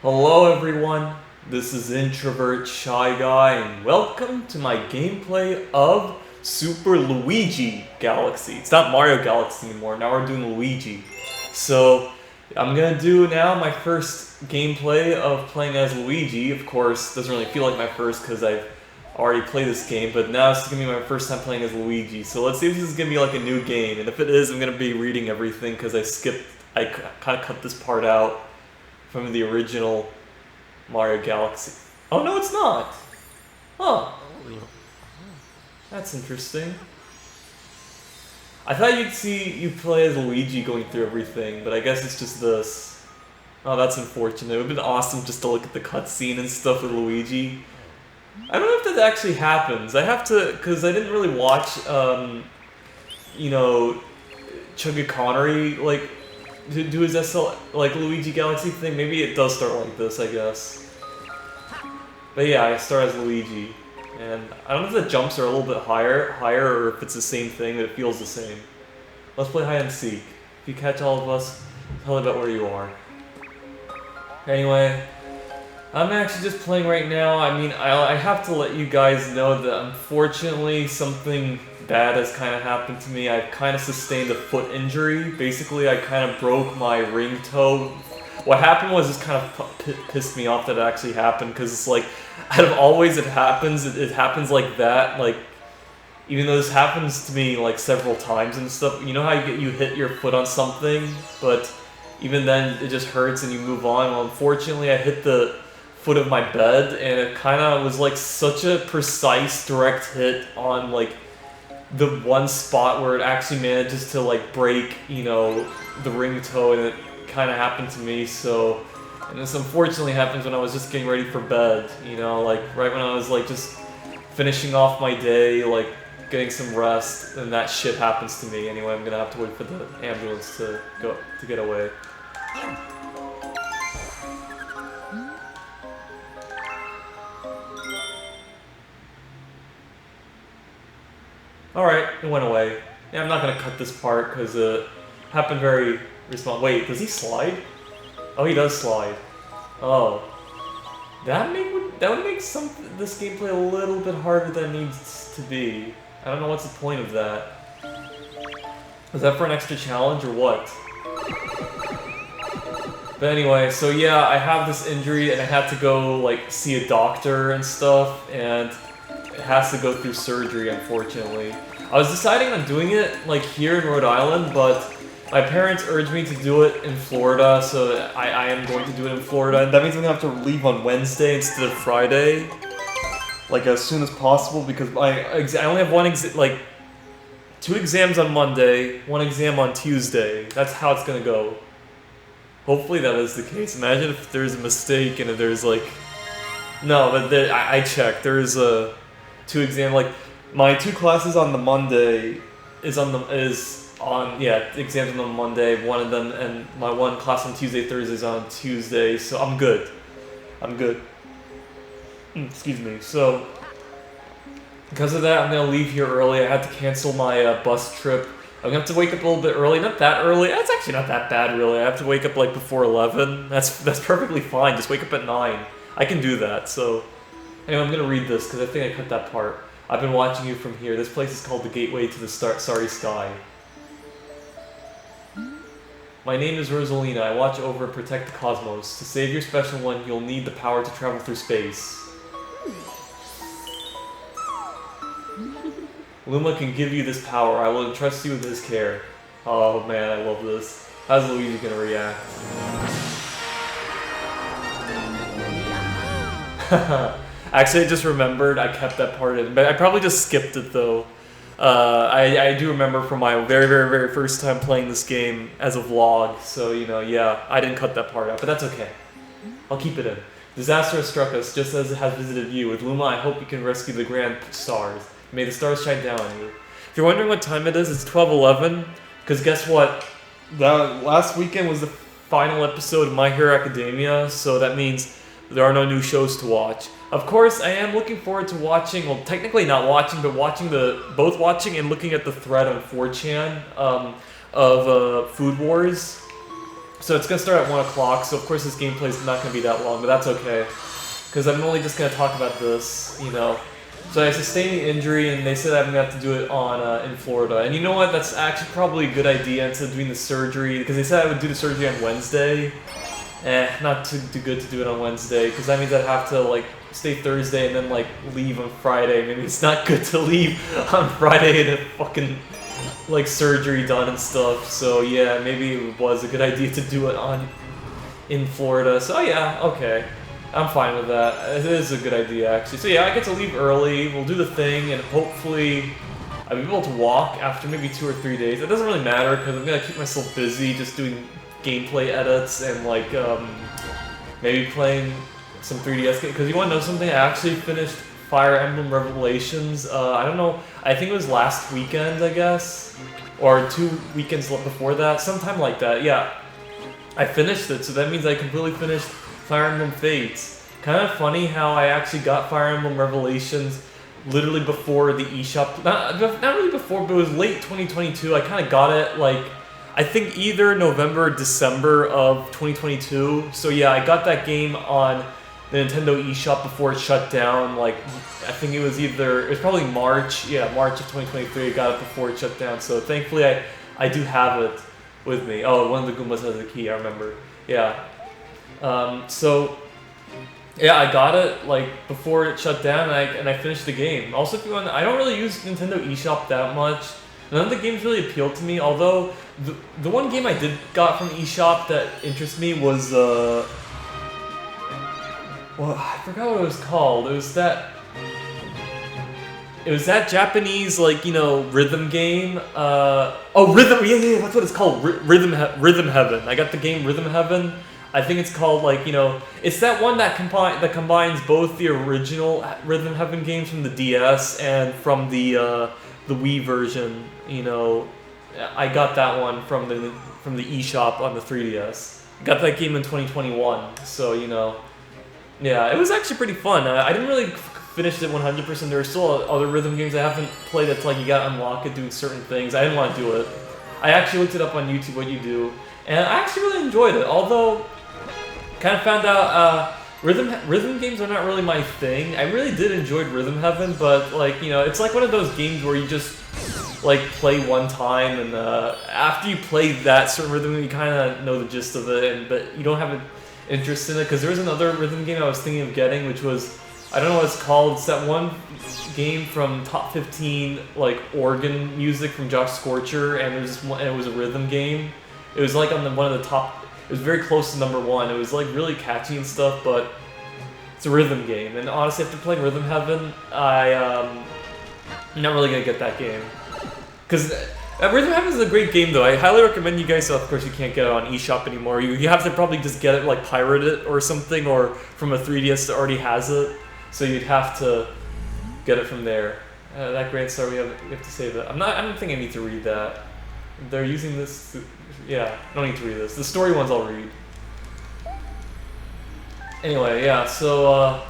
Hello everyone, this is Introvert Shy Guy and welcome to my gameplay of Super Luigi Galaxy. It's not Mario Galaxy anymore, now we're doing Luigi. So, I'm gonna do now my first gameplay of playing as Luigi. Of course, doesn't really feel like my first because I've already played this game, but now it's gonna be my first time playing as Luigi. So let's see if this is gonna be like a new game, and if it is, I'm gonna be reading everything because I kind of cut this part out from the original Mario Galaxy. Oh no, it's not! Huh. That's interesting. I thought you'd see you play as Luigi going through everything, but I guess it's just this. Oh, that's unfortunate. It would have been awesome just to look at the cutscene and stuff with Luigi. I don't know if that actually happens. I have to, because I didn't really watch, Chugga Connery, like, do his Luigi Galaxy thing. Maybe it does start like this, I guess. But yeah, I start as Luigi. And I don't know if the jumps are a little bit higher, or if it's the same thing, but it feels the same. Let's play hide and seek. If you catch all of us, tell me about where you are. Anyway, I'm actually just playing right now. I mean, I have to let you guys know that unfortunately something bad has kind of happened to me. I've kind of sustained a foot injury. Basically, I kind of broke my ring toe. What happened was this kind of pissed me off that it actually happened, because it's like, out of always it happens like that, like, even though this happens to me like several times and stuff, you know how you hit your foot on something, but even then it just hurts and you move on. Well, unfortunately I hit the foot of my bed and it kind of was like such a precise direct hit on like the one spot where it actually manages to like break, you know, the ring toe, and it kind of happened to me. So, and this unfortunately happens when I was just getting ready for bed, you know, like right when I was like just finishing off my day, like getting some rest, and that shit happens to me. Anyway, I'm gonna have to wait for the ambulance to get away. Alright, it went away. Yeah, I'm not gonna cut this part because it happened very Wait, does he slide? Oh, he does slide. Oh. That would make this gameplay a little bit harder than it needs to be. I don't know what's the point of that. Was that for an extra challenge or what? But anyway, so yeah, I have this injury and I had to go like see a doctor and stuff, and it has to go through surgery, unfortunately. I was deciding on doing it like here in Rhode Island, but my parents urged me to do it in Florida, so I am going to do it in Florida, and that means I'm gonna have to leave on Wednesday instead of Friday, like as soon as possible, because I only have two exams on Monday, one exam on Tuesday. That's how it's gonna go. Hopefully that is the case. Imagine if there's a mistake and if there's like, no, but I checked. There is a two-exam, like my two classes on the Monday exams on the Monday, one of them, and my one class on Tuesday, Thursday is on Tuesday, so I'm good. Excuse me. So, because of that, I'm going to leave here early. I had to cancel my bus trip. I'm going to have to wake up a little bit early. Not that early. That's actually not that bad, really. I have to wake up like before 11. That's perfectly fine. Just wake up at 9. I can do that. So, anyway, I'm going to read this because I think I cut that part. I've been watching you from here. This place is called the Gateway to the Starry Sky. My name is Rosalina. I watch over and protect the cosmos. To save your special one, you'll need the power to travel through space. Luma can give you this power. I will entrust you with his care. Oh man, I love this. How's Luigi gonna react? Actually, I just remembered I kept that part in, but I probably just skipped it though. I do remember from my very, very, very first time playing this game as a vlog, so, you know, yeah, I didn't cut that part out, but that's okay. I'll keep it in. Disaster has struck us, just as it has visited you. With Luma, I hope you can rescue the grand stars. May the stars shine down on you. If you're wondering what time it is, it's 12:11, because guess what? Last weekend was the final episode of My Hero Academia, so that means there are no new shows to watch. Of course, I am looking forward to watching, well, technically not watching, but both watching and looking at the thread on 4chan of Food Wars. So it's gonna start at 1 o'clock, so of course this gameplay is not gonna be that long, but that's okay. Because I'm only just gonna talk about this, you know. So I sustained the injury, and they said I'm gonna have to do it on in Florida. And you know what? That's actually probably a good idea instead of doing the surgery, because they said I would do the surgery on Wednesday. Not too good to do it on Wednesday, because that means I'd have to like stay Thursday and then like leave on Friday. Maybe it's not good to leave on Friday and have fucking like surgery done and stuff. So yeah, maybe it was a good idea to do it in Florida. So yeah, okay. I'm fine with that. It is a good idea, actually. So yeah, I get to leave early, we'll do the thing, and hopefully I'll be able to walk after maybe 2 or 3 days. It doesn't really matter, because I'm gonna keep myself busy just doing gameplay edits and, like, maybe playing some 3DS games. Because you wanna know something? I actually finished Fire Emblem Revelations, I don't know, I think it was last weekend, I guess? Or 2 weekends before that, sometime like that, yeah. I finished it, so that means I completely finished Fire Emblem Fates. Kind of funny how I actually got Fire Emblem Revelations literally before the eShop. Not really before, but it was late 2022. I kind of got it like, I think either November or December of 2022. So yeah, I got that game on the Nintendo eShop before it shut down. Like, I think it was probably March. Yeah, March of 2023. I got it before it shut down. So thankfully I do have it with me. Oh, one of the Goombas has a key, I remember. Yeah. So yeah, I got it like before it shut down, and I finished the game. Also, if you want, I don't really use Nintendo eShop that much. None of the games really appealed to me. Although the one game I got from eShop that interested me was well, I forgot what it was called. It was that Japanese, like, you know, rhythm game. Rhythm. Yeah, that's what it's called. Rhythm Heaven. I got the game Rhythm Heaven. I think it's called, like, you know, it's that one that combines both the original Rhythm Heaven games from the DS and from the Wii version. You know, I got that one from the eShop on the 3DS. Got that game in 2021, so you know, yeah, it was actually pretty fun. I didn't really finish it 100%. There are still other rhythm games I haven't played that's like you gotta unlock it doing certain things. I didn't want to do it. I actually looked it up on YouTube what you do, and I actually really enjoyed it. Although, kind of found out rhythm games are not really my thing. I really did enjoy Rhythm Heaven, but like, you know, it's like one of those games where you just like play one time, and after you play that certain rhythm game, you kind of know the gist of it, but you don't have an interest in it. Because there was another rhythm game I was thinking of getting, which was, I don't know what it's called. It's that one game from Top 15, like organ music from Josh Scorcher, and it was a rhythm game. It was like on one of the top. It was very close to number 1. It was like really catchy and stuff, but it's a rhythm game. And honestly, after playing Rhythm Heaven, I'm not really gonna get that game. Because Rhythm Heaven is a great game, though. I highly recommend you guys. So of course, you can't get it on eShop anymore. You have to probably just get it, like pirate it or something, or from a 3DS that already has it. So you'd have to get it from there. That Grand Star, we have to save it. I don't think I need to read that. They're using this. Yeah, I don't need to read this. The story ones I'll read. Anyway, yeah, so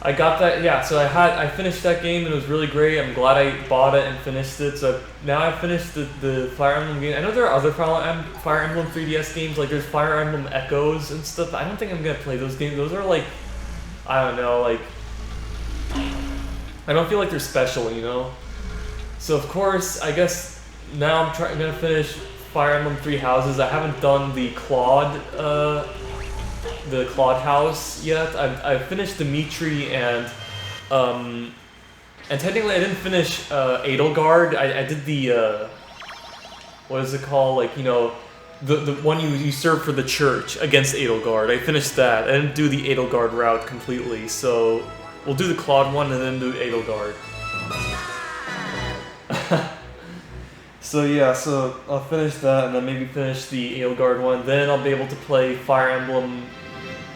I got that. Yeah, so I finished that game, and it was really great. I'm glad I bought it and finished it. So now I've finished the Fire Emblem game. I know there are other Fire Emblem 3DS games, like there's Fire Emblem Echoes and stuff. I don't think I'm gonna play those games. Those are like, I don't know, like, I don't feel like they're special, you know? So of course, I guess now I'm gonna finish Fire Emblem Three Houses. I haven't done the Claude house yet. I've finished Dimitri and technically I didn't finish Edelgard. I did the what is it called? Like, you know, the one you serve for the church against Edelgard. I finished that. I didn't do the Edelgard route completely, so we'll do the Claude one and then do Edelgard. So yeah, so I'll finish that and then maybe finish the Edelgard one. Then I'll be able to play Fire Emblem.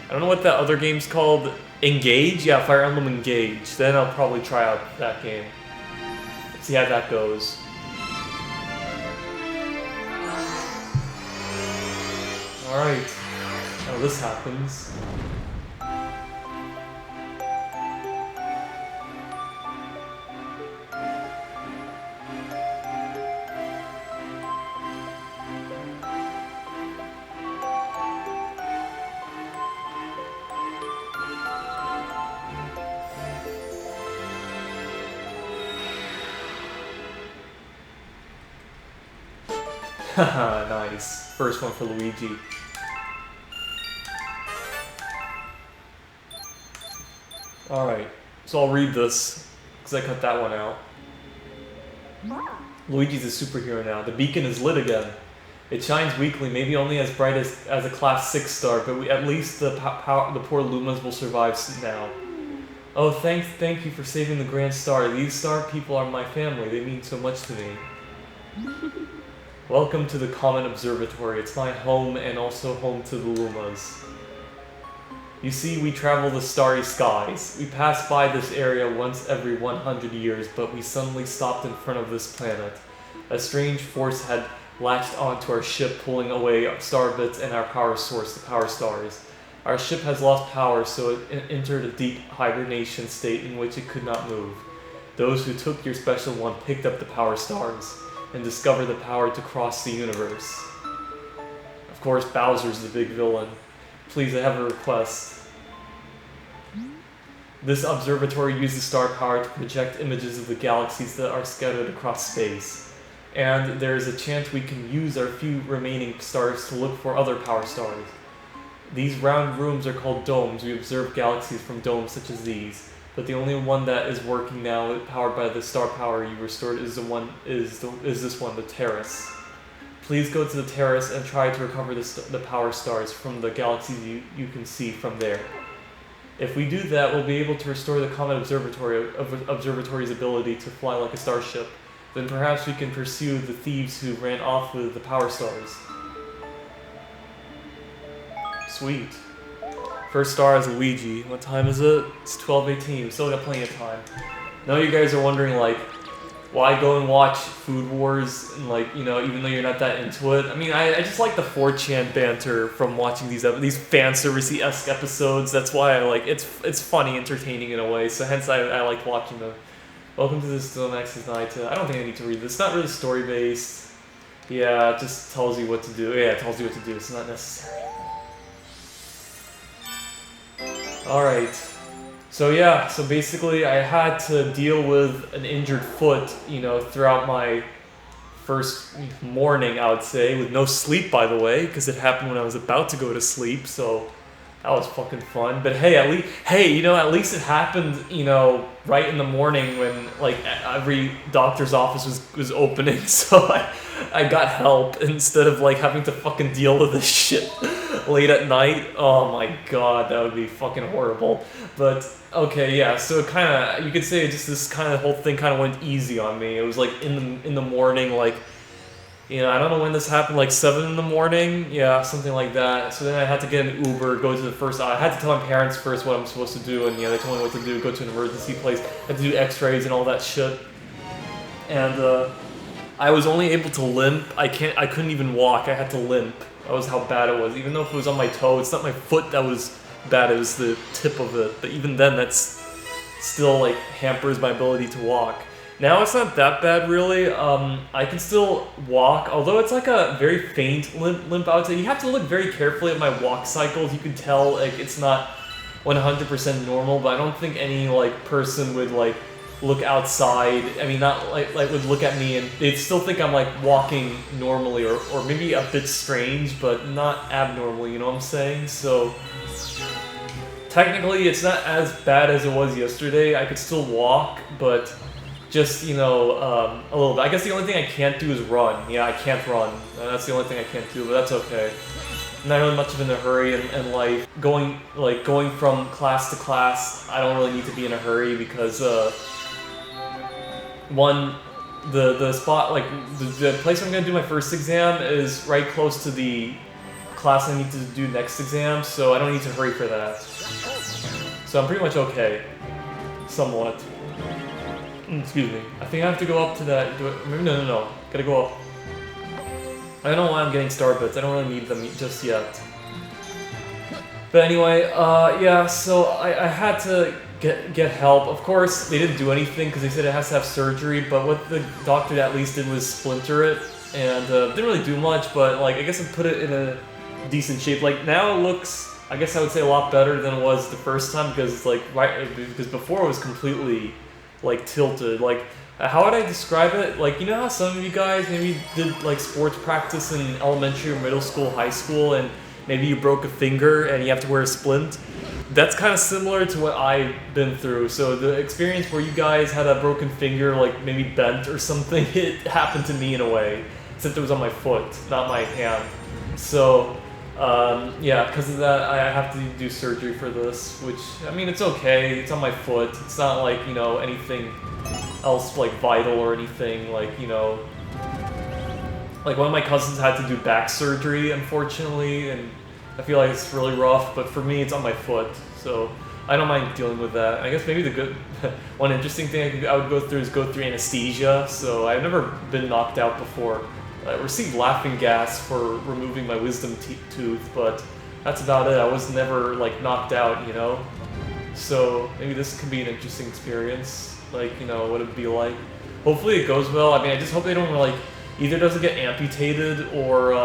I don't know what that other game's called. Engage? Yeah, Fire Emblem Engage. Then I'll probably try out that game. See how that goes. Alright. Now this happens. Haha, nice. First one for Luigi. Alright, so I'll read this, because I cut that one out. Luigi's a superhero now. The beacon is lit again. It shines weakly, maybe only as bright as a class 6 star, but at least the poor Lumas will survive now. Oh, thank you for saving the Grand Star. These star people are my family. They mean so much to me. Welcome to the Common Observatory. It's my home and also home to the Lumas. You see, we travel the starry skies. We pass by this area once every 100 years, but we suddenly stopped in front of this planet. A strange force had latched onto our ship, pulling away our star bits and our power source, the power stars. Our ship has lost power, so it entered a deep hibernation state in which it could not move. Those who took your special one picked up the power stars and discovered the power to cross the universe. Of course, Bowser's the big villain. Please, I have a request. This observatory uses star power to project images of the galaxies that are scattered across space. And there is a chance we can use our few remaining stars to look for other power stars. These round rooms are called domes. We observe galaxies from domes such as these. But the only one that is working now, powered by the star power you restored, is this one, the terrace. Please go to the terrace and try to recover the power stars from the galaxies you can see from there. If we do that, we'll be able to restore the Comet Observatory's ability to fly like a starship. Then perhaps we can pursue the thieves who ran off with the power stars. Sweet. First star is Luigi. What time is it? It's 12:18. We still got plenty of time. Now you guys are wondering, like, why go and watch Food Wars and, like, you know, even though you're not that into it? I mean, I just like the 4chan banter from watching these fan servicey-esque episodes. That's why I like it's funny, entertaining in a way. So hence I like watching them. Welcome to this Max's Night. I don't think I need to read this. It's not really story based. Yeah, it just tells you what to do. Yeah, it tells you what to do. It's not necessary. Alright, so yeah, so basically I had to deal with an injured foot, you know, throughout my first morning, I would say, with no sleep, by the way, because it happened when I was about to go to sleep, so that was fucking fun. But hey, at least it happened, you know, right in the morning when, like, every doctor's office was opening, so I got help instead of, like, having to fucking deal with this shit late at night. Oh my god, that would be fucking horrible. But okay, yeah, so you could say just this kind of whole thing kind of went easy on me. It was like in the morning, like, you know, I don't know when this happened, like 7 in the morning, yeah, something like that. So then I had to get an Uber, go to the first, I had to tell my parents first what I'm supposed to do, and yeah, they told me what to do, go to an emergency place, I had to do x-rays and all that shit. And I was only able to limp. I couldn't even walk, I had to limp. That was how bad it was. Even though if it was on my toe, it's not my foot that was bad, it was the tip of it. But even then, that's still, like, hampers my ability to walk. Now it's not that bad, really. I can still walk, although it's like a very faint limp, I would say. You have to look very carefully at my walk cycles. You can tell, like, it's not 100% normal, but I don't think any, like, person would, like, look outside, I mean, not like would look at me and they'd still think I'm like walking normally or maybe a bit strange, but not abnormal, you know what I'm saying? So technically it's not as bad as it was yesterday. I could still walk, but just, you know, a little bit. I guess the only thing I can't do is run. Yeah, I can't run. That's the only thing I can't do, but that's okay. I'm not really much of in a hurry in life. Going from class to class, I don't really need to be in a hurry because the spot, like, the place I'm gonna do my first exam is right close to the class I need to do next exam, so I don't need to hurry for that. So I'm pretty much okay. Somewhat. Excuse me. I think I have to go up to that. No. Gotta go up. I don't know why I'm getting star bits. I don't really need them just yet. But anyway, yeah, so I had to get help. Of course, they didn't do anything because they said it has to have surgery, but what the doctor at least did was splinter it, and didn't really do much, but, like, I guess it put it in a decent shape. Like, now it looks, I guess I would say, a lot better than it was the first time, because it's like, because before it was completely, like, tilted. Like, How would I describe it? Like, you know how some of you guys maybe did like sports practice in elementary or middle school, high school, and maybe you broke a finger and you have to wear a splint? That's kind of similar to what I've been through. So the experience where you guys had a broken finger, like maybe bent or something, it happened to me in a way, except it was on my foot, not my hand. So yeah, because of that, I have to do surgery for this, which, I mean, it's okay. It's on my foot. It's not like, you know, anything else like vital or anything, like, you know, like one of my cousins had to do back surgery, unfortunately, and I feel like it's really rough, but for me it's on my foot, so I don't mind dealing with that. I guess maybe the good one interesting thing I would go through is go through anesthesia. So I've never been knocked out before. I received laughing gas for removing my wisdom tooth, but that's about it. I was never like knocked out, you know. So maybe this could be an interesting experience, like, you know, what it'd be like. Hopefully it goes well. I mean, I just hope they don't like either doesn't get amputated or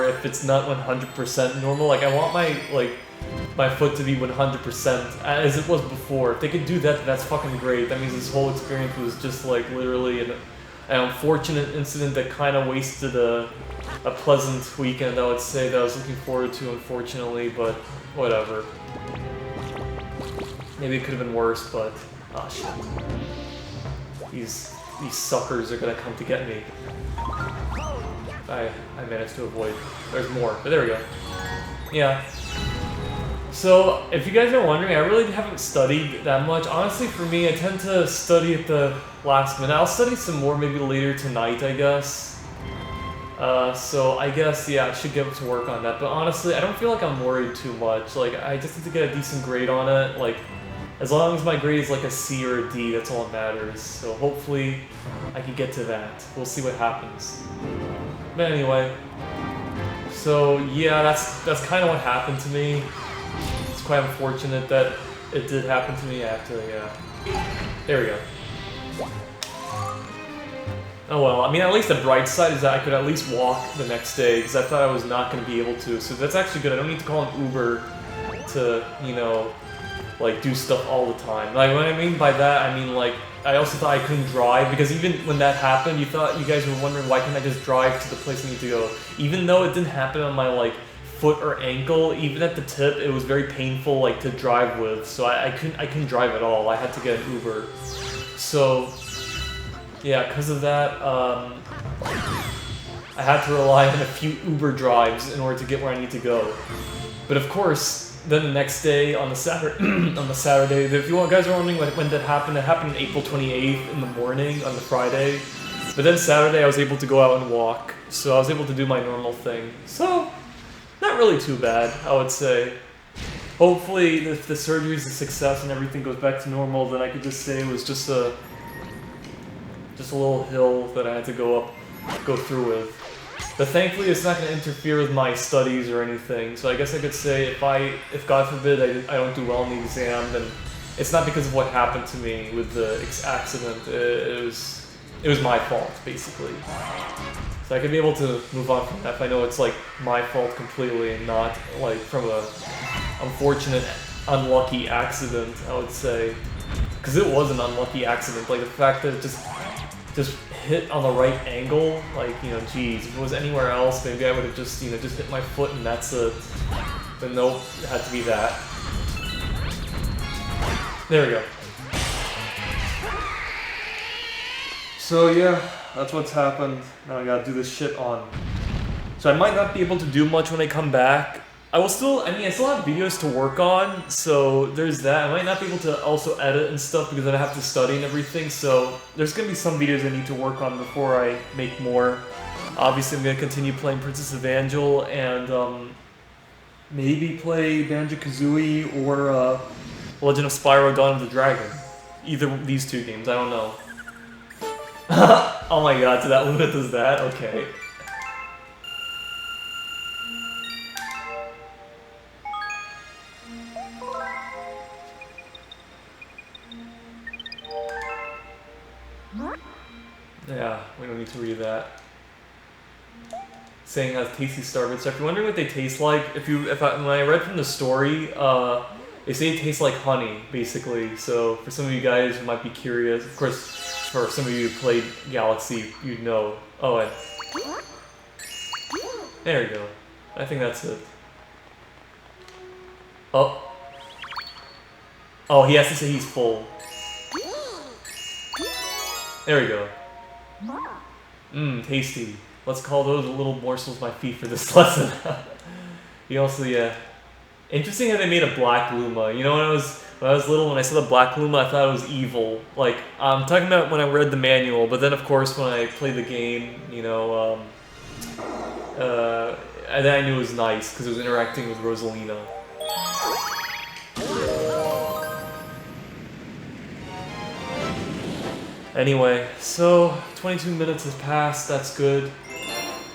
if it's not 100% normal. Like, I want my foot to be 100% as it was before. If they could do that, that's fucking great. That means this whole experience was just like literally an unfortunate incident that kind of wasted a pleasant weekend, I would say, that I was looking forward to, unfortunately, but whatever. Maybe it could have been worse, but ah, shit. These suckers are gonna come to get me. I managed to avoid. There's more, but there we go. Yeah. So, if you guys are wondering, I really haven't studied that much. Honestly, for me, I tend to study at the last minute. I'll study some more maybe later tonight, I guess. So I guess, yeah, I should get to work on that. But honestly, I don't feel like I'm worried too much. Like, I just need to get a decent grade on it. Like, as long as my grade is like a C or a D, that's all that matters. So hopefully, I can get to that. We'll see what happens. But anyway, so yeah, that's kind of what happened to me. It's quite unfortunate that it did happen to me after, yeah. There we go. Oh well, I mean, at least the bright side is that I could at least walk the next day, because I thought I was not going to be able to. So that's actually good. I don't need to call an Uber to, you know, like, do stuff all the time. Like, what I mean by that, I mean, like, I also thought I couldn't drive, because even when that happened, you guys were wondering, why can't I just drive to the place I need to go? Even though it didn't happen on my, like, foot or ankle, even at the tip, it was very painful, like, to drive with. So I couldn't drive at all. I had to get an Uber. So, yeah, because of that, I had to rely on a few Uber drives in order to get where I need to go. But of course, then the next day, on the Saturday, if you guys are wondering when that happened, it happened on April 28th in the morning, on the Friday. But then Saturday, I was able to go out and walk, so I was able to do my normal thing. So, not really too bad, I would say. Hopefully, if the surgery is a success and everything goes back to normal, then I could just say it was just a little hill that I had to go through with. But thankfully, it's not going to interfere with my studies or anything. So I guess I could say if God forbid I don't do well in the exam, then it's not because of what happened to me with the accident. It was my fault, basically. So I could be able to move on from that if I know it's like my fault completely and not like from a unfortunate, unlucky accident, I would say. Because it was an unlucky accident. Like the fact that it just hit on the right angle, like, you know, geez, if it was anywhere else, maybe I would have just, you know, just hit my foot and that's it. But nope, it had to be that. There we go. So yeah, that's what's happened. Now I gotta do this shit on. So I might not be able to do much when I come back. I still have videos to work on, so there's that. I might not be able to also edit and stuff because I have to study and everything, so there's gonna be some videos I need to work on before I make more. Obviously, I'm gonna continue playing Princess Evangel and maybe play Banjo-Kazooie or Legend of Spyro Dawn of the Dragon. Either of these two games, I don't know. Oh my god, so that limit does that? Okay. Yeah, we don't need to read that. Saying has tasty Starbits. So if you're wondering what they taste like, when I read from the story, They say it tastes like honey, basically. So for some of you guys who might be curious, of course, for some of you who played Galaxy, you'd know. Oh, and there you go. I think that's it. Oh. Oh, he has to say he's full. There we go. Mmm, tasty. Let's call those little morsels my feet for this lesson. You also, yeah. Interesting how they made a black Luma. You know, when I was little, when I saw the black Luma, I thought it was evil. Like, I'm talking about when I read the manual, but then of course when I played the game, you know, and then I knew it was nice because it was interacting with Rosalina. Anyway, so 22 minutes has passed, that's good.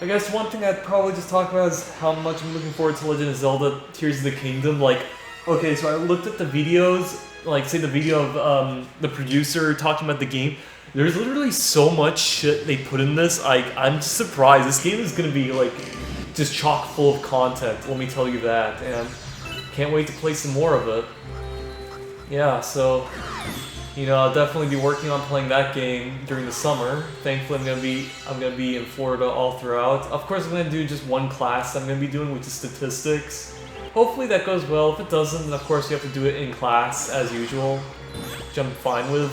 I guess one thing I'd probably just talk about is how much I'm looking forward to Legend of Zelda Tears of the Kingdom. Like, okay, so I looked at the videos, like say the video of the producer talking about the game. There's literally so much shit they put in this, I'm just surprised. This game is gonna be like, just chock full of content, let me tell you that. And can't wait to play some more of it. Yeah, so... You know, I'll definitely be working on playing that game during the summer. Thankfully, I'm gonna be in Florida all throughout. Of course, I'm gonna do just one class I'm gonna be doing, which is statistics. Hopefully that goes well. If it doesn't, then of course you have to do it in class as usual, which I'm fine with.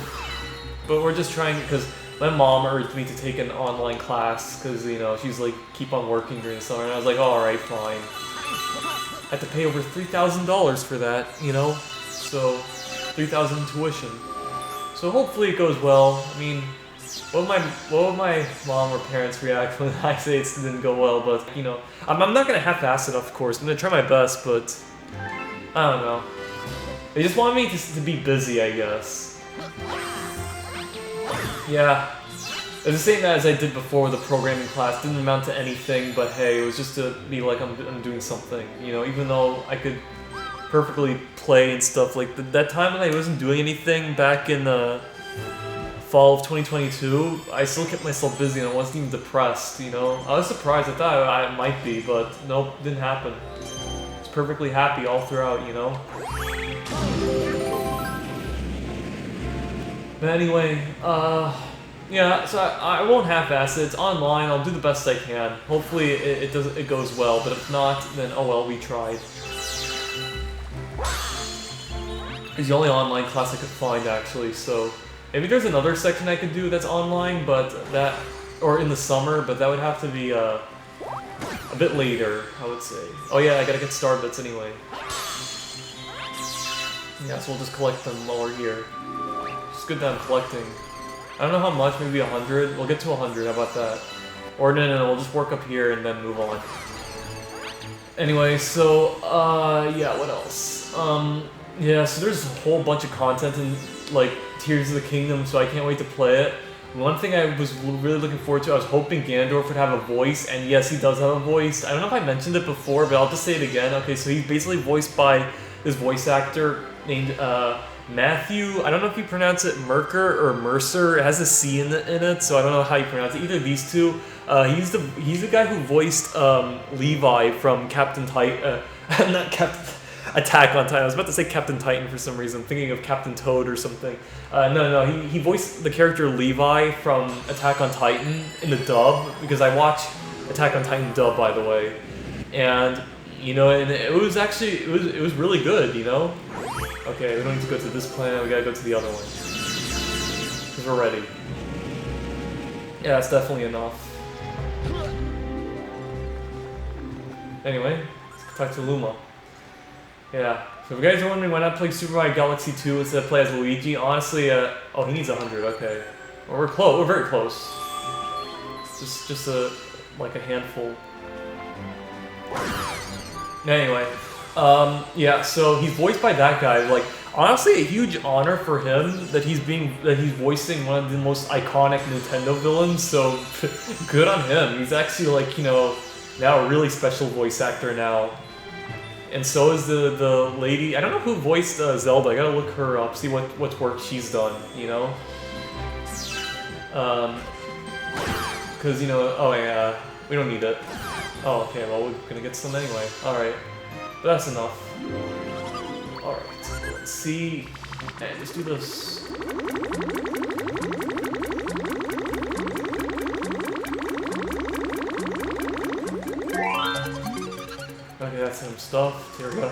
But we're just trying because my mom urged me to take an online class because you know she's like keep on working during the summer, and I was like, all right, fine. I had to pay over $3,000 for that, you know, so $3,000 tuition. So hopefully it goes well. I mean, what would my mom or parents react when I say it didn't go well? But you know, I'm not gonna half-ass it, of course. I'm gonna try my best, but I don't know. They just want me to be busy, I guess. Yeah, it's the same as I did before with the programming class. Didn't amount to anything, but hey, it was just to be like I'm doing something. You know, even though I could perfectly play and stuff like that time when I wasn't doing anything back in the fall of 2022, I still kept myself busy and I wasn't even depressed, you know? I was surprised, I thought I might be, but nope, didn't happen. I was perfectly happy all throughout, you know? But anyway, yeah, so I won't half-ass it. It's online, I'll do the best I can. Hopefully it goes well, but if not, then oh well, we tried. It's the only online class I could find, actually, so... Maybe there's another section I could do that's online, but that... Or in the summer, but that would have to be, a bit later, I would say. Oh yeah, I gotta get star bits anyway. Yeah, so we'll just collect them while we're here. Just good that I'm collecting. I don't know how much, maybe 100? We'll get to 100, how about that? Or no, we'll just work up here and then move on. Anyway, so, yeah, what else? Yeah, so there's a whole bunch of content in, like, Tears of the Kingdom, so I can't wait to play it. One thing I was really looking forward to, I was hoping Ganondorf would have a voice, and yes, he does have a voice. I don't know if I mentioned it before, but I'll just say it again. Okay, so he's basically voiced by this voice actor named, Matthew. I don't know if you pronounce it Merker or Mercer. It has a C in it, so I don't know how you pronounce it. Either of these two. He's the guy who voiced, Levi from Captain Titan, not Captain... Attack on Titan. I was about to say Captain Titan for some reason. I'm thinking of Captain Toad or something. No, he voiced the character Levi from Attack on Titan in the dub, because I watch Attack on Titan dub, by the way. And, you know, and it was actually, it was really good, you know? Okay, we don't need to go to this planet, we gotta go to the other one. Because we're ready. Yeah, that's definitely enough. Anyway, let's talk to Luma. Yeah, so if you guys are wondering why not play Super Mario Galaxy 2 instead of play as Luigi, honestly, oh, he needs 100, okay. Well, we're close, we're very close. It's just like a handful. Anyway, yeah, so he's voiced by that guy, like, honestly a huge honor for him that he's voicing one of the most iconic Nintendo villains, so good on him. He's actually, like, you know, now a really special voice actor now. And so is the lady, I don't know who voiced Zelda, I gotta look her up, see what work she's done, you know? Cause, you know, oh yeah, we don't need it. Oh, okay, well, we're gonna get some anyway. Alright. But that's enough. Alright, let's see. Okay, let's do this. Okay, that's some stuff. Here we go.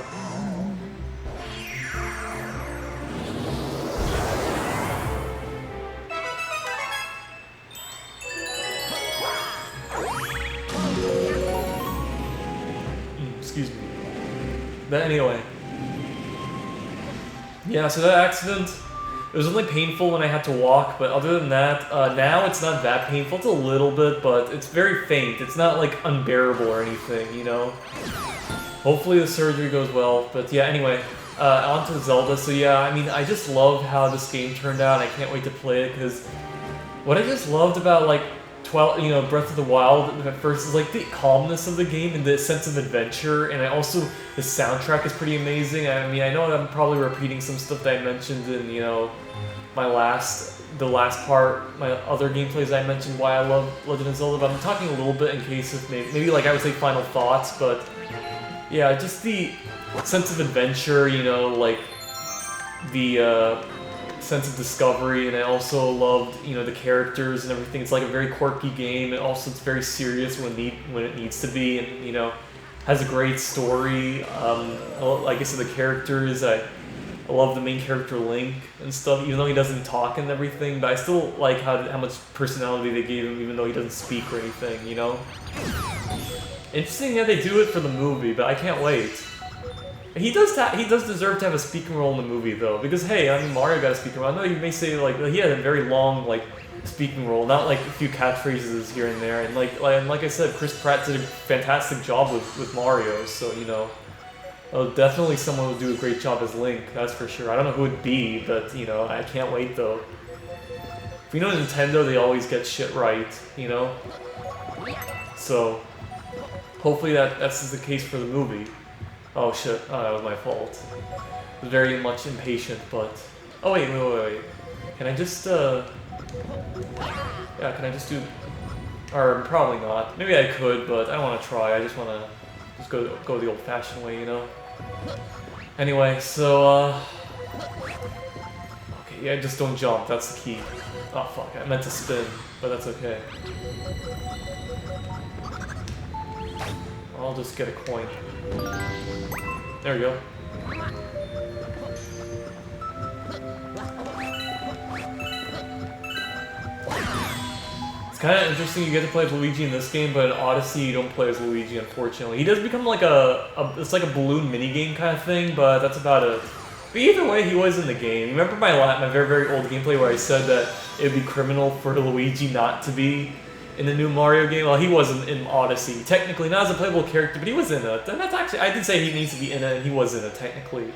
Excuse me. But anyway. Yeah, so that accident, it was only painful when I had to walk, but other than that, now it's not that painful. It's a little bit, but it's very faint. It's not, like, unbearable or anything, you know? Hopefully the surgery goes well, but yeah, anyway, on to Zelda. So yeah, I mean, I just love how this game turned out, and I can't wait to play it, because what I just loved about, like, Breath of the Wild at first is, like, the calmness of the game and the sense of adventure, and the soundtrack is pretty amazing. I mean, I know I'm probably repeating some stuff that I mentioned in, you know, the last part, my other gameplays I mentioned why I love Legend of Zelda, but I'm talking a little bit in case of maybe like I would say final thoughts, but yeah, just the sense of adventure, you know, like the sense of discovery, and I also loved, you know, the characters and everything. It's like a very quirky game, and also it's very serious when it needs to be, and you know, has a great story. Like I said, the characters, I love the main character Link and stuff, even though he doesn't talk and everything, but I still like how much personality they gave him, even though he doesn't speak or anything, you know? Interesting that they do it for the movie, but I can't wait. He does deserve to have a speaking role in the movie, though, because hey, I mean, Mario got a speaking role. I know you may say like he had a very long like speaking role, not like a few catchphrases here and there, and like I said, Chris Pratt did a fantastic job with Mario, so you know, definitely someone would do a great job as Link, that's for sure. I don't know who it'd be, but you know, I can't wait though. If you know Nintendo, they always get shit right, you know. So hopefully that's the case for the movie. Oh shit, oh, that was my fault. I was very much impatient, but... Oh wait. Can I just, Yeah, can I just do... Or probably not. Maybe I could, but I don't want to try. I just want to go the old-fashioned way, you know? Anyway, so, Okay, yeah, just don't jump, that's the key. Oh fuck, I meant to spin, but that's okay. I'll just get a coin. There we go. It's kind of interesting you get to play as Luigi in this game, but in Odyssey you don't play as Luigi, unfortunately. He does become like it's like a balloon minigame kind of thing, but that's about it. But either way, he was in the game. Remember my very, very old gameplay where I said that it would be criminal for Luigi not to be in the new Mario game? Well, he wasn't in Odyssey. Technically, not as a playable character, but he was in it. And that's actually, I did say he needs to be in it, and he was in it, technically.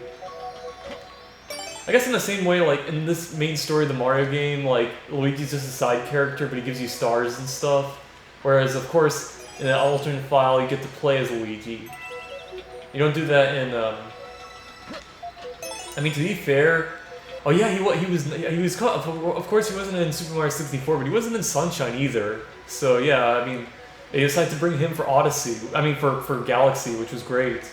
I guess in the same way, like, in this main story of the Mario game, like, Luigi's just a side character, but he gives you stars and stuff. Whereas, of course, in an alternate file, you get to play as Luigi. You don't do that in, I mean, to be fair... Oh yeah, he was of course he wasn't in Super Mario 64, but he wasn't in Sunshine either. So yeah, I mean, they decided to bring him for Odyssey. I mean, for Galaxy, which was great.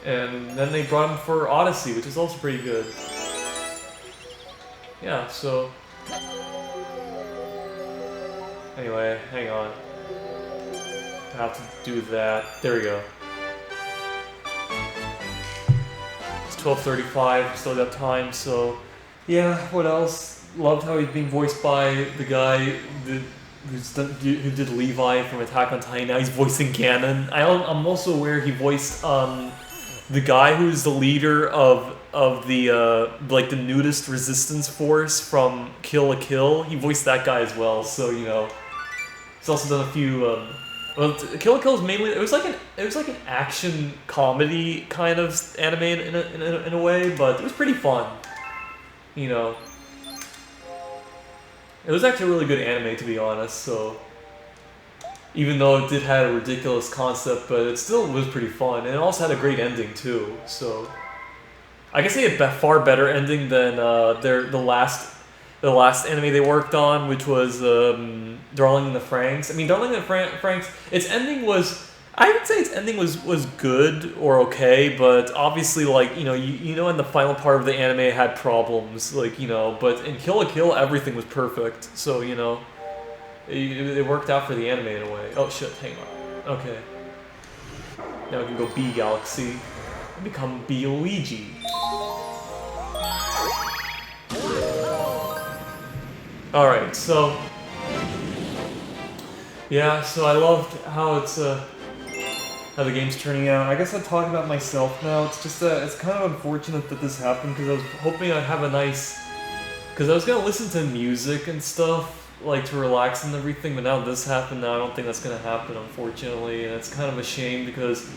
And then they brought him for Odyssey, which is also pretty good. Yeah, so... Anyway, hang on. I have to do that. There we go. 12:35, still got time, so yeah, what else? Loved how he's being voiced by the guy who did Levi from Attack on Titan. Now he's voicing Ganon. I'm also aware he voiced the guy who's the leader of the like the nudist resistance force from Kill la Kill. He voiced that guy as well, so you know. He's also done a few well, Kill la Kill is mainly it was like an action comedy kind of anime in a way, but it was pretty fun. You know, it was actually a really good anime, to be honest. So even though it did have a ridiculous concept, but it still was pretty fun, and it also had a great ending too. So I guess they had a far better ending than the last anime they worked on, which was Darling in the Franxx. I mean, Darling in the Franxx, its ending was I would say its ending was good or okay, but obviously, like, you know, in the final part of the anime it had problems, like, but in Kill la Kill everything was perfect, so, it worked out for the anime in a way. Oh shit, hang on. Okay. Now we can go B Galaxy and become B Luigi. Alright, so yeah, so I loved how how the game's turning out. I guess I'll talk about myself now. It's just it's kind of unfortunate that this happened because I was hoping I'd have a nice, because I was gonna listen to music and stuff like to relax and everything, but now this happened. Now I don't think that's gonna happen, unfortunately, and it's kind of a shame because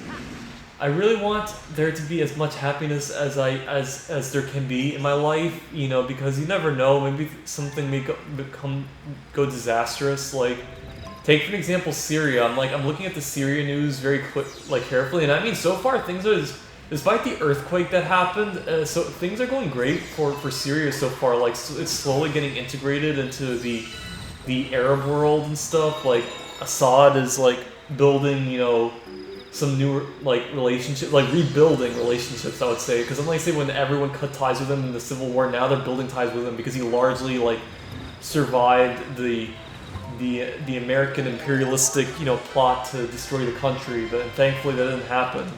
I really want there to be as much happiness as as there can be in my life, because you never know. Maybe something may go disastrous. Like, take for example Syria. I'm looking at the Syria news very carefully, and I mean so far things are, despite the earthquake that happened, so things are going great for Syria so far. Like it's slowly getting integrated into the Arab world and stuff. Like Assad is like building, some new relationship, rebuilding relationships, I would say, because unlike say when everyone cut ties with him in the civil war, now they're building ties with him because he largely survived the American imperialistic plot to destroy the country, but thankfully that didn't happen.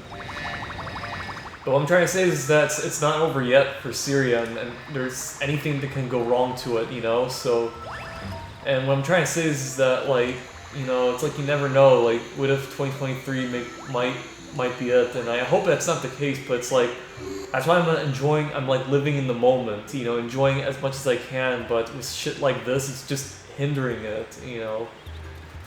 But what I'm trying to say is that it's not over yet for Syria, and there's anything that can go wrong to it, so, and what I'm trying to say is that it's like you never know, what if 2023 might be it, and I hope that's not the case, but it's like, that's why I'm living in the moment, enjoying it as much as I can, but with shit like this, it's just hindering it, Of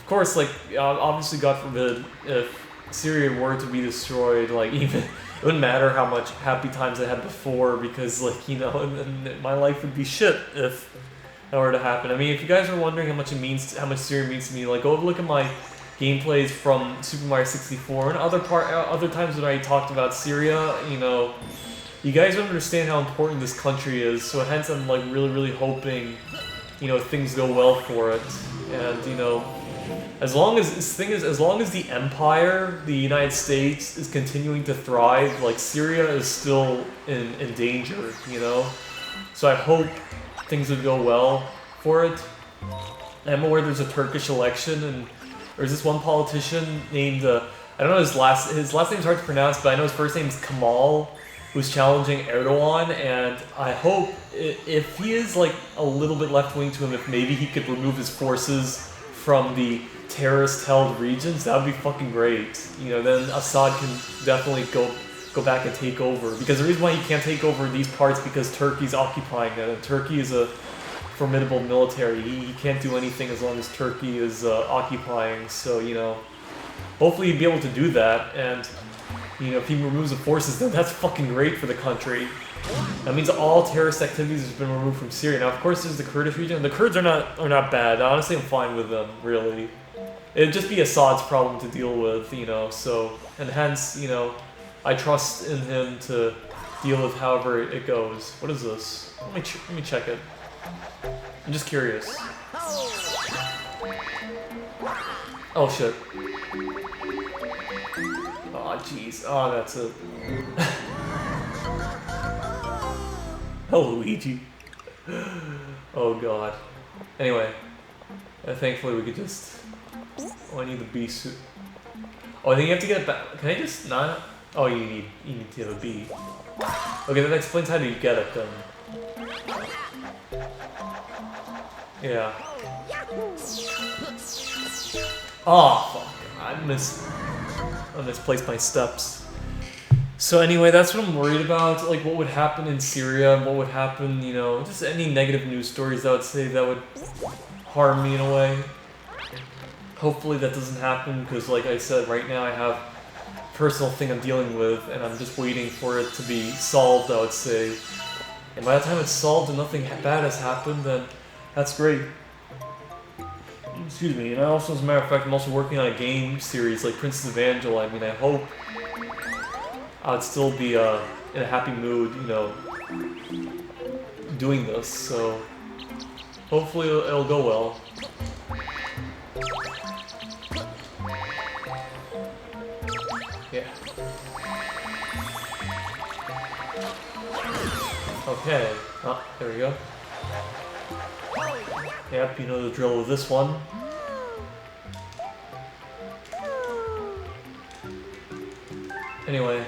course, obviously, God forbid, if Syria were to be destroyed, even, it wouldn't matter how much happy times I had before, because, and my life would be shit if that were to happen. I mean, if you guys are wondering how much Syria means to me, go look at my gameplays from Super Mario 64 and other times when I talked about Syria, you guys don't understand how important this country is, so hence I'm really, really hoping, things go well for it. And, as long as the Empire, the United States, is continuing to thrive, Syria is still in danger, So I hope things would go well for it. I'm aware there's a Turkish election, and there's this one politician named, I don't know his last name's hard to pronounce, but I know his first name's Kamal, who's challenging Erdogan, and I hope if he is a little bit left-wing to him, if maybe he could remove his forces from the terrorist-held regions, that would be fucking great. Then Assad can definitely go back and take over. Because the reason why he can't take over these parts because Turkey's occupying it, and Turkey is a formidable military. He can't do anything as long as Turkey is occupying, so, hopefully he'd be able to do that, and, if he removes the forces, then that's fucking great for the country. That means all terrorist activities has been removed from Syria. Now, of course, there's the Kurdish region. The Kurds are not bad. Honestly, I'm fine with them, really. It'd just be Assad's problem to deal with, so, and hence, I trust in him to deal with however it goes. What is this? Let me check it. I'm just curious. Oh shit. Oh jeez. Oh, that's it. Oh, Luigi. Oh god. Anyway, thankfully we could just. Oh, I need the B suit. Oh, I think you have to get it back. Can I just not? Oh, you need to have a B. Okay, that explains how do you get it then. Yeah. Oh fuck! I misplaced my steps. So anyway, that's what I'm worried about. What would happen in Syria, and what would happen, just any negative news stories I would say that would harm me in a way. Hopefully that doesn't happen, because like I said, right now I have a personal thing I'm dealing with, and I'm just waiting for it to be solved, I would say. And by the time it's solved and nothing bad has happened, then that's great. Excuse me. And I also, as a matter of fact, I'm also working on a game series like Princess of Angela. I mean, I hope I'd still be in a happy mood, doing this. So hopefully it'll go well. Okay. Oh, there we go. Yep, you know the drill with this one. Anyway.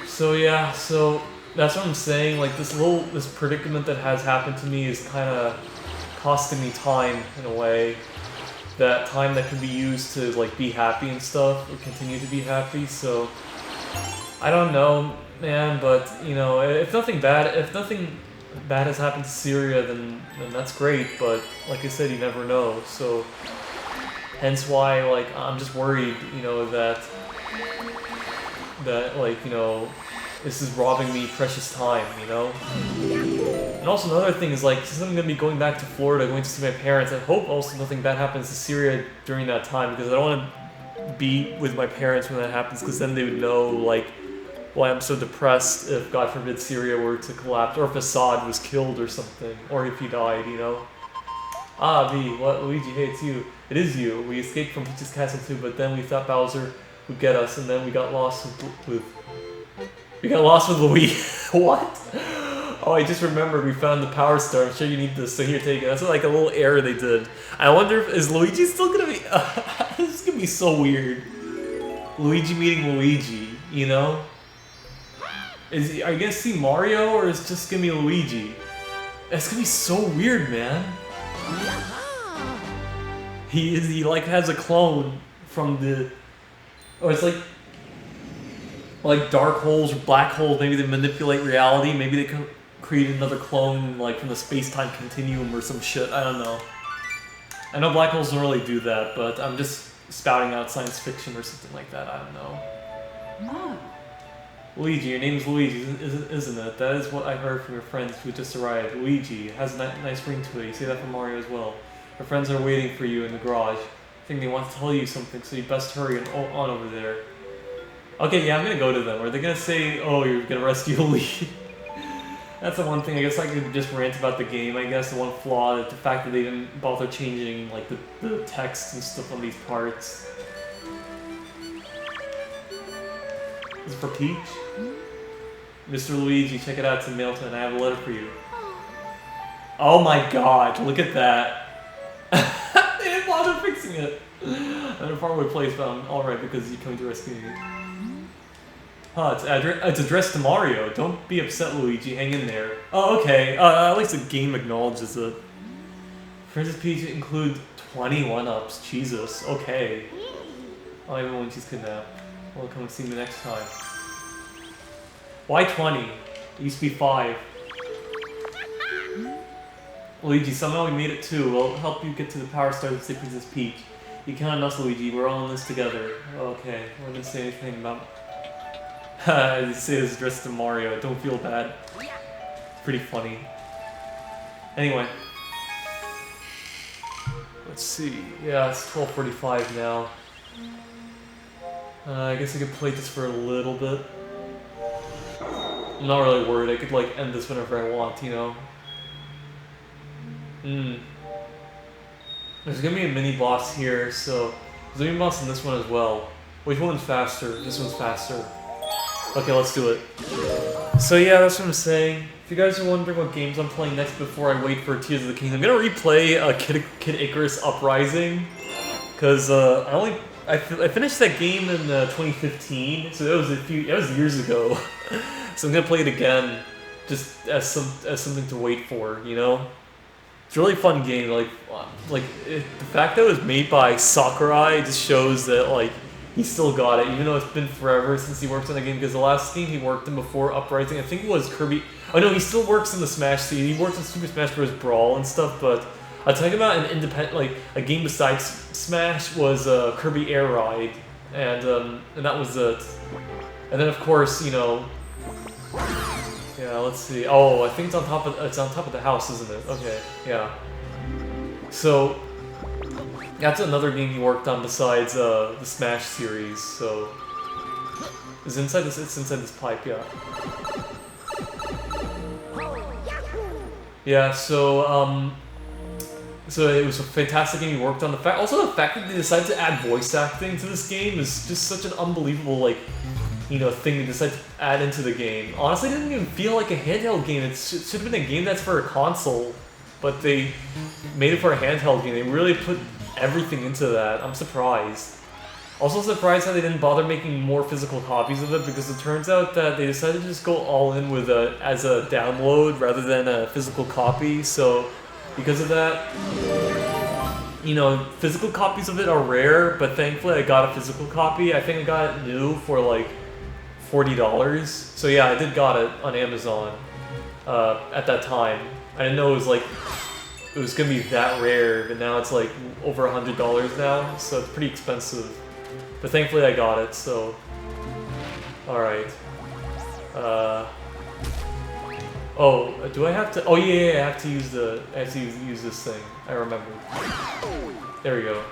So yeah, so that's what I'm saying, like this predicament that has happened to me is kinda costing me time in a way. That time that can be used to like be happy and stuff, or continue to be happy, so I don't know, man, but you know, if nothing bad has happened to Syria, then that's great, but like I said, you never know, so hence why, like, I'm just worried, you know, that like, you know, this is robbing me precious time, you know? And also another thing is, like, since I'm gonna be going back to Florida, going to see my parents, I hope also nothing bad happens to Syria during that time, because I don't want to be with my parents when that happens, because then they would know, like, why I'm so depressed if, God forbid, Syria were to collapse, or if Assad was killed or something, or if he died, you know? Ah, V, what, Luigi, hey, it's you. It is you. We escaped from Peach's Castle too, but then we thought Bowser would get us, and then we got lost with Luigi. What? Oh, I just remembered we found the Power Star. I'm sure you need this, so here, take it. That's like a little error they did. I wonder if, is Luigi still gonna be, this is gonna be so weird. Luigi meeting Luigi, you know? Are you gonna see Mario, or is it just gonna be Luigi? It's gonna be so weird, man. He like has a clone from the, or it's like dark holes or black holes. Maybe they manipulate reality. Maybe they can create another clone like from the space-time continuum or some shit. I don't know. I know black holes don't really do that, but I'm just spouting out science fiction or something like that. I don't know. Oh. Luigi, your name's Luigi, isn't it? That is what I heard from your friends who just arrived. Luigi, it has a nice ring to it. You say that from Mario as well. Your friends are waiting for you in the garage. I think they want to tell you something, so you best hurry on over there. Okay, yeah, I'm gonna go to them. Are they gonna say, oh, you're gonna rescue Luigi? That's the one thing. I guess I could just rant about the game. I guess the one flaw is the fact that they didn't bother changing like the text and stuff on these parts. Is it for Peach? Mr. Luigi, check it out, it's in Mailton. I have a letter for you. Oh my god, look at that. They didn't bother fixing it. I'm in a faraway place, but I'm alright because you're coming to rescue me. Huh, it's addressed to Mario. Don't be upset, Luigi. Hang in there. Oh, okay. At least the game acknowledges it. Princess Peach include 20 1-ups. Jesus. Okay. Oh, even when she's kidnapped. Well, come and see me next time. Why 20? It used to be 5. Luigi, somehow we made it too. We'll help you get to the Power Star to save Princess Peach. You count on us, Luigi. We're all in this together. Okay. I didn't say anything about... I say this addressed to Mario. Don't feel bad. It's pretty funny. Anyway. Let's see. Yeah, it's 12:45 now. I guess I could play this for a little bit. I'm not really worried. I could like end this whenever I want, you know? There's gonna be a mini boss here, so there's a mini boss in this one as well. Which one's faster? This one's faster. Okay, let's do it. So yeah, that's what I'm saying. If you guys are wondering what games I'm playing next before I wait for Tears of the Kingdom, I'm gonna replay Kid Icarus Uprising, because I finished that game in 2015, so that was years ago. So I'm gonna play it again, just as something to wait for, you know. It's a really fun game. The fact that it was made by Sakurai just shows that like he still got it, even though it's been forever since he worked on the game. Because the last game he worked in before Uprising, I think it was Kirby. Oh no, he still works in the Smash scene. He works in Super Smash Bros. Brawl and stuff, but. I'll talk about an independent, like a game besides Smash was Kirby Air Ride, and that was it. And then of course, you know, yeah. Let's see. Oh, I think it's on top of the house, isn't it? Okay, yeah. So that's another game he worked on besides the Smash series. So it's inside this pipe, yeah. Yeah. So it was a fantastic game he worked on. Also the fact that they decided to add voice acting to this game is just such an unbelievable, like, thing they decided to add into the game. Honestly, it didn't even feel like a handheld game. It should have been a game that's for a console, but they made it for a handheld game. They really put everything into that. I'm surprised. Also surprised how they didn't bother making more physical copies of it, because it turns out that they decided to just go all in with as a download rather than a physical copy. So because of that, physical copies of it are rare, but thankfully I got a physical copy. I think I got it new for like $40. So yeah, I did got it on Amazon at that time. I didn't know it was gonna be that rare, but now it's like over $100 now, so it's pretty expensive. But thankfully I got it, so... Alright. Oh, do I have to... Oh yeah, I have to use use this thing. I remember. There we go.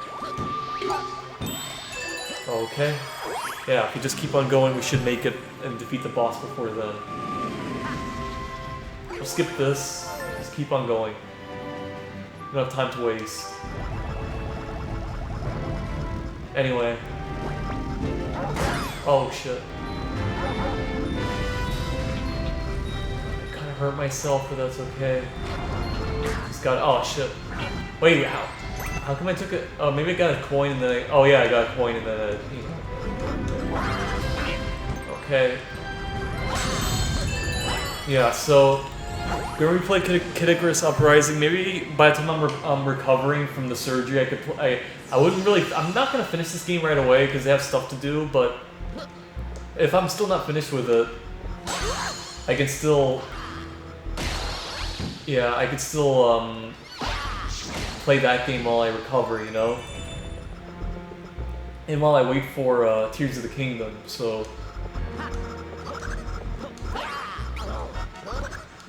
Okay. Yeah, if we just keep on going, we should make it and defeat the boss before then. We'll skip this. Just keep on going. We don't have time to waste. Anyway. Oh shit. I kinda hurt myself, but that's okay. Just got... Oh shit. Wait, how come I took it? Oh, maybe I got a coin and then oh yeah, I got a coin and then Okay. Yeah, so... We're gonna replay Kid Icarus Uprising. Maybe by the time I'm recovering from the surgery, I wouldn't really... I'm not gonna finish this game right away because they have stuff to do, but... If I'm still not finished with it, I can still... Yeah, I could still, play that game while I recover, And while I wait for, Tears of the Kingdom, so...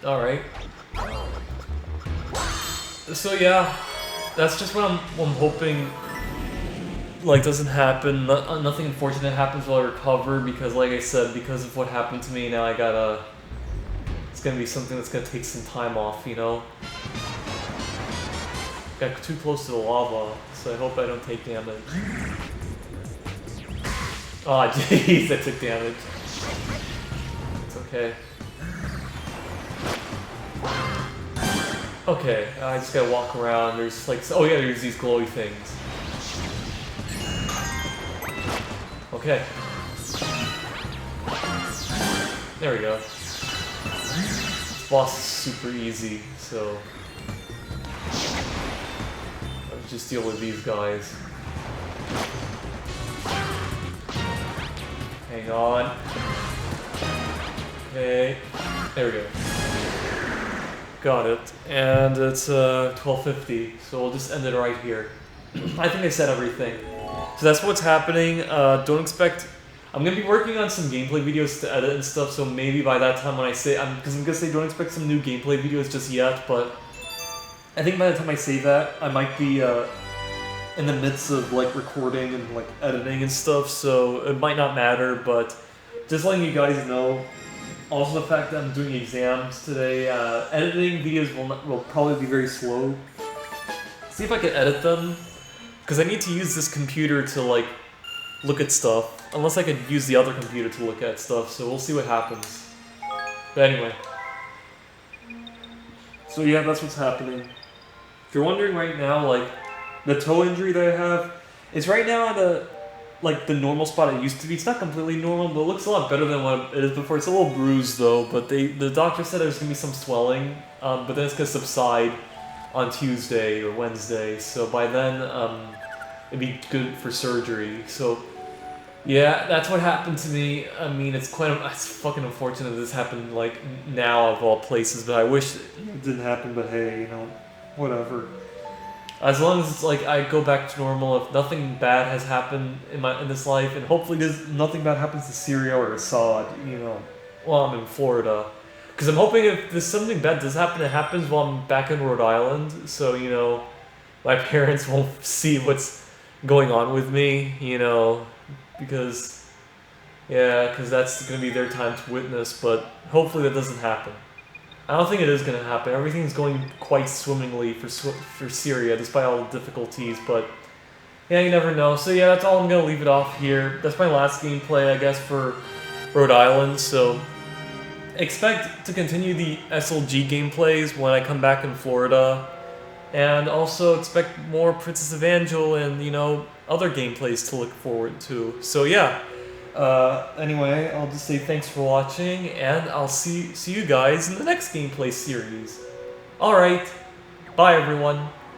Alright. So yeah, that's just what I'm hoping, like, doesn't happen. Nothing unfortunate happens while I recover, because like I said, because of what happened to me, now I gotta... It's gonna be something that's gonna take some time off, Got too close to the lava, so I hope I don't take damage. Aw, oh, jeez, I took damage. It's okay. Okay, I just gotta walk around. There's like... Oh yeah, there's these glowy things. Okay. There we go. This boss is super easy, so... I'll just deal with these guys. Hang on. Okay. There we go. Got it. And it's 12:50, so we'll just end it right here. I think I said everything. So that's what's happening. Don't expect... I'm gonna be working on some gameplay videos to edit and stuff, so maybe by that time when I say... Because I'm gonna say don't expect some new gameplay videos just yet, but... I think by the time I say that, I might be in the midst of like recording and like editing and stuff, so it might not matter, but just letting you guys know. Also the fact that I'm doing exams today, editing videos will probably be very slow. See if I can edit them, because I need to use this computer to like look at stuff, unless I could use the other computer to look at stuff, so we'll see what happens. But anyway. So yeah, that's what's happening. If you're wondering right now, like, the toe injury that I have, it's right now at the normal spot it used to be. It's not completely normal, but it looks a lot better than what it is before. It's a little bruised though, but the doctor said there's gonna be some swelling, but then it's gonna subside on Tuesday or Wednesday, so by then, it'd be good for surgery. So, yeah, that's what happened to me. I mean, it's fucking unfortunate this happened, like, now of all places, but I wish it didn't happen, but hey, whatever. As long as it's like I go back to normal, if nothing bad has happened in this life, and hopefully nothing bad happens to Syria or Assad, while I'm in Florida. Because I'm hoping if there's something bad does happen, it happens while I'm back in Rhode Island, so, my parents won't see what's going on with me, because that's going to be their time to witness, but hopefully that doesn't happen. I don't think it is going to happen. Everything's going quite swimmingly for Syria, despite all the difficulties, but yeah, you never know. So yeah, that's all. I'm going to leave it off here. That's my last gameplay, I guess, for Rhode Island, so expect to continue the SLG gameplays when I come back in Florida. And also expect more Princess of Angel and, you know, other gameplays to look forward to. So yeah, anyway, I'll just say thanks for watching, and I'll see you guys in the next gameplay series. Alright, bye everyone.